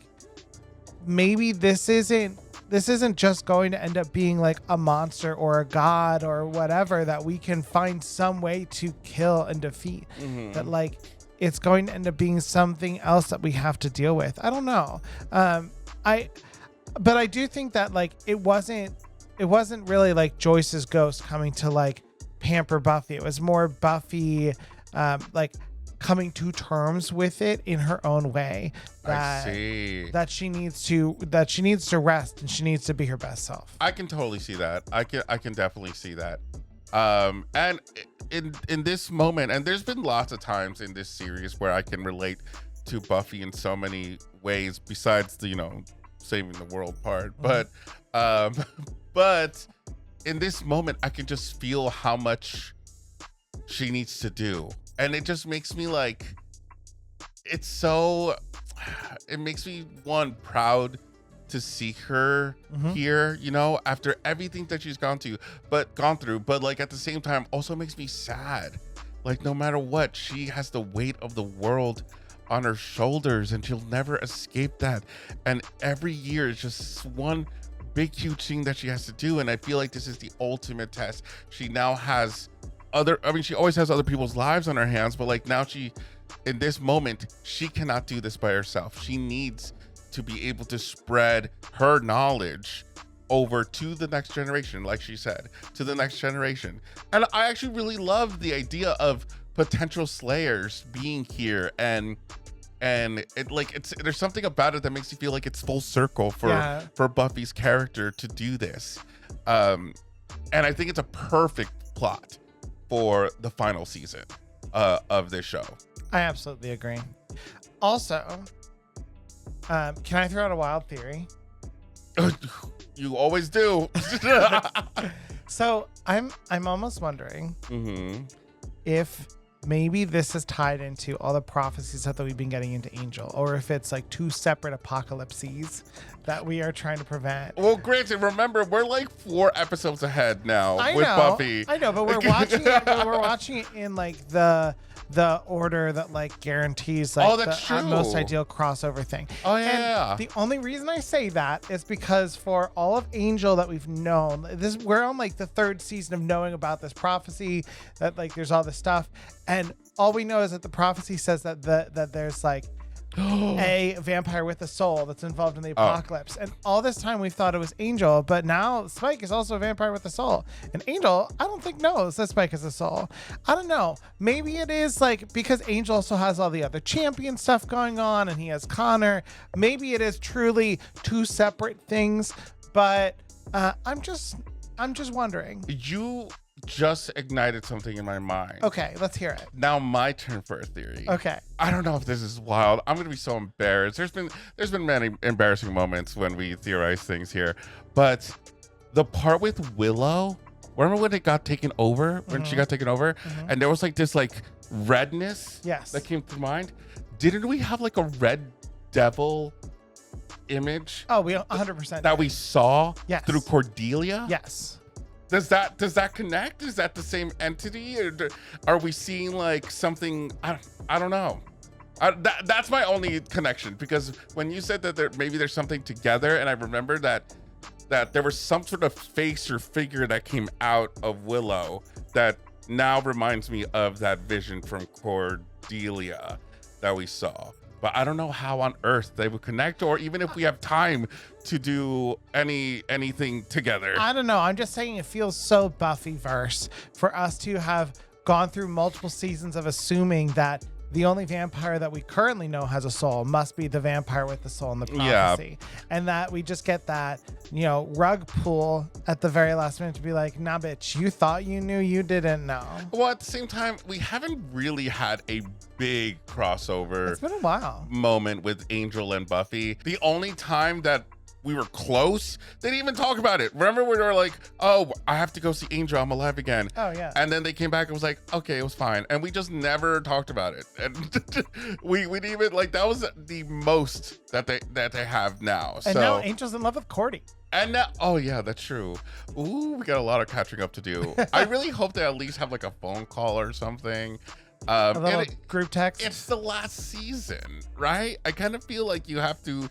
maybe this isn't this isn't just going to end up being like a monster or a god or whatever that we can find some way to kill and defeat. That like it's going to end up being something else that we have to deal with. I don't know. But I do think that like it wasn't really like Joyce's ghost coming to like pamper Buffy. It was more Buffy like coming to terms with it in her own way. I see. That she needs to rest and she needs to be her best self. I can totally see that. I can definitely see that. And in this moment, and there's been lots of times in this series where I can relate to Buffy in so many ways besides the, saving the world part. But in this moment, I can just feel how much she needs to do. And it just makes me like, it makes me proud to see her here, after everything that she's gone through, but like at the same time also makes me sad. Like no matter what, she has the weight of the world on her shoulders and she'll never escape that. And every year is just one big, huge thing that she has to do. And I feel like this is the ultimate test. She now has she always has other people's lives on her hands, but like now in this moment, she cannot do this by herself. She needs to be able to spread her knowledge over to the next generation, like she said, to the next generation. And I actually really love the idea of potential slayers being here, and there's something about it that makes you feel like it's full circle for Buffy's character to do this. And I think it's a perfect plot for the final season of this show. I absolutely agree. Also, can I throw out a wild theory? You always do. So I'm almost wondering if maybe this is tied into all the prophecies that we've been getting into Angel, or if it's like two separate apocalypses that we are trying to prevent. Well, granted, remember we're like 4 episodes ahead now with Buffy. I know, but we're watching it. We're watching it in like the order that like guarantees like the most ideal crossover thing. Oh yeah. And the only reason I say that is because for all of Angel that we've known, we're on like the 3rd season of knowing about this prophecy that like there's all this stuff, and all we know is that the prophecy says that that there's like a vampire with a soul that's involved in the apocalypse. And all this time we thought it was Angel, but now Spike is also a vampire with a soul. And Angel, I don't think knows that Spike is a soul. I don't know. Maybe it is like because Angel also has all the other champion stuff going on and he has Connor. Maybe it is truly 2 separate things, but I'm just wondering. You just ignited something in my mind. Okay, let's hear it. Now my turn for a theory. Okay. I don't know if this is wild. I'm gonna be so embarrassed. There's been many embarrassing moments when we theorize things here, but the part with Willow, remember when it got taken over? When she got taken over, and there was like this like redness that came to mind. Didn't we have like a red devil image? Oh, we 100% that we saw through Cordelia? Yes. Does that connect? Is that the same entity, or are we seeing like something? I don't know. That's my only connection, because when you said that maybe there's something together, and I remember that there was some sort of face or figure that came out of Willow that now reminds me of that vision from Cordelia that we saw. But I don't know how on earth they would connect, or even if we have time to do anything together. I don't know. I'm just saying it feels so Buffy-verse for us to have gone through multiple seasons of assuming that the only vampire that we currently know has a soul must be the vampire with the soul in the prophecy. And that we just get that, rug pull at the very last minute to be like, nah, bitch, you thought you knew, you didn't know. Well, at the same time, we haven't really had a big crossover. It's been a while. Moment with Angel and Buffy. The only time that we were close, they didn't even talk about it. Remember when we were like, oh, I have to go see Angel, I'm alive again. Oh yeah. And then they came back and was like, okay, it was fine. And we just never talked about it. And we didn't even, like, that was the most that they have now. And now Angel's in love with Cordy. And now, oh yeah, that's true. Ooh, we got a lot of catching up to do. I really hope they at least have like a phone call or something. A little group text. It's the last season, right? I kind of feel like you have to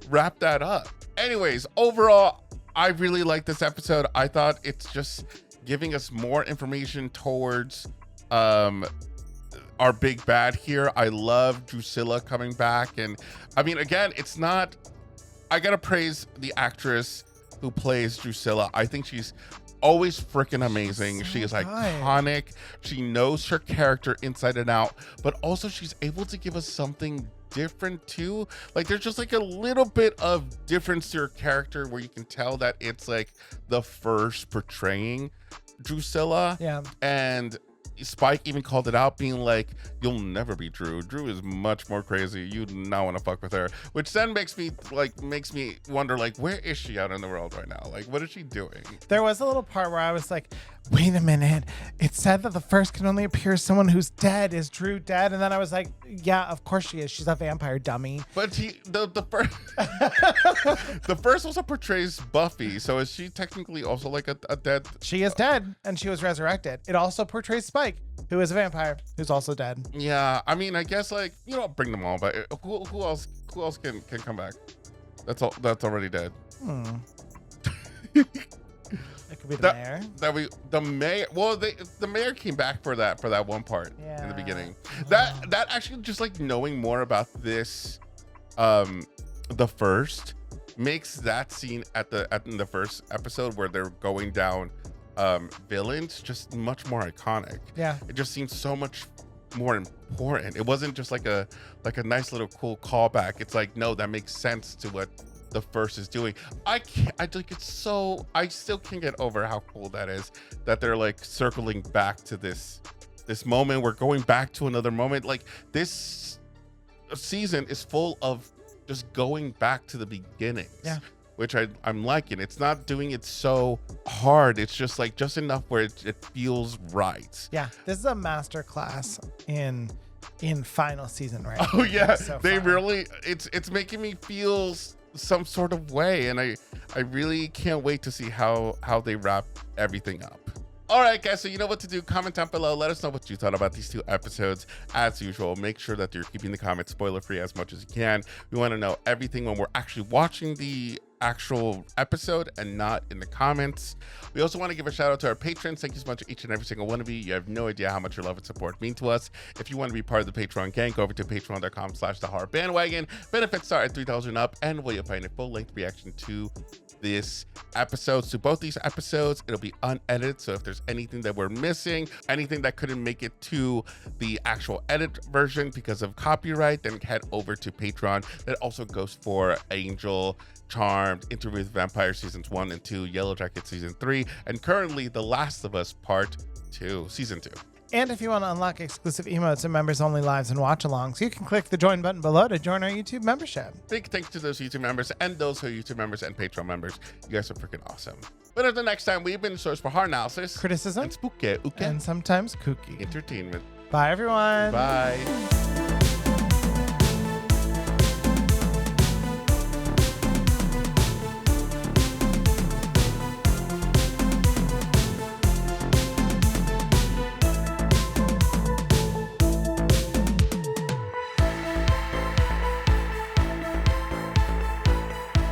wrap that up. Anyways, overall, I really like this episode. I thought it's just giving us more information towards our big bad here. I love Drusilla coming back. And I mean, again, it's not, I gotta praise the actress who plays Drusilla. I think she's always freaking amazing. She is iconic. She knows her character inside and out, but also she's able to give us something different too. Like there's just like a little bit of difference to her character where you can tell that it's like the first portraying Drusilla. Yeah. And Spike even called it out, being like, you'll never be Drew. Drew is much more crazy. You do not want to fuck with her. Which then makes me wonder, like, where is she out in the world right now? Like, what is she doing? There was a little part where I was like, wait a minute. It said that the first can only appear as someone who's dead. Is Drew dead? And then I was like, yeah, of course she is. She's a vampire, dummy. But the first the first also portrays Buffy. So is she technically also like a dead? She is dead, and she was resurrected. It also portrays Spike, who is a vampire, who's also dead. Yeah, I mean, I guess like, you know, bring them all, but who else can come back? That's already dead. It could be the mayor. The mayor. Well, the mayor came back for that one part in the beginning. That actually, just like knowing more about this, the first makes that scene in the first episode where they're going down villains just much more iconic. Yeah, it just seems so much more important. It wasn't just like a nice little cool callback. It's like, no, that makes sense to what the first is doing. I still can't get over how cool that is, that they're like circling back to this moment. We're going back to another moment. Like this season is full of just going back to the beginnings. Yeah, which I'm liking. It's not doing it so hard. It's just like just enough where it feels right. Yeah, this is a master class in final season, right? Oh yeah, so they far. really. It's making me feel some sort of way, and I really can't wait to see how they wrap everything up. All right, guys, so you know what to do. Comment down below. Let us know what you thought about these two episodes. As usual, make sure that you're keeping the comments spoiler-free as much as you can. We want to know everything when we're actually watching the actual episode and not in the comments. We also want to give a shout out to our patrons. Thank you so much to each and every single one of you. You have no idea how much your love and support mean to us. If you want to be part of the Patreon gang, go over to patreon.com/thehorrorbandwagon. Benefits start at $3 up, and where you'll find a full-length reaction to this episode. So both these episodes, it'll be unedited. So if there's anything that we're missing, anything that couldn't make it to the actual edit version because of copyright, then head over to Patreon. That also goes for Angel, Charmed, Interview with Vampire seasons 1 and 2, Yellow Jacket season 3, and currently The Last of Us part 2, season 2. And if you want to unlock exclusive emotes and members-only lives and watch-alongs, you can click the join button below to join our YouTube membership. Big thanks to those YouTube members and those who are YouTube members and Patreon members. You guys are freaking awesome. But until next time, we've been a source for horror analysis, criticism, and spooky, and sometimes kooky entertainment. Bye, everyone. Bye.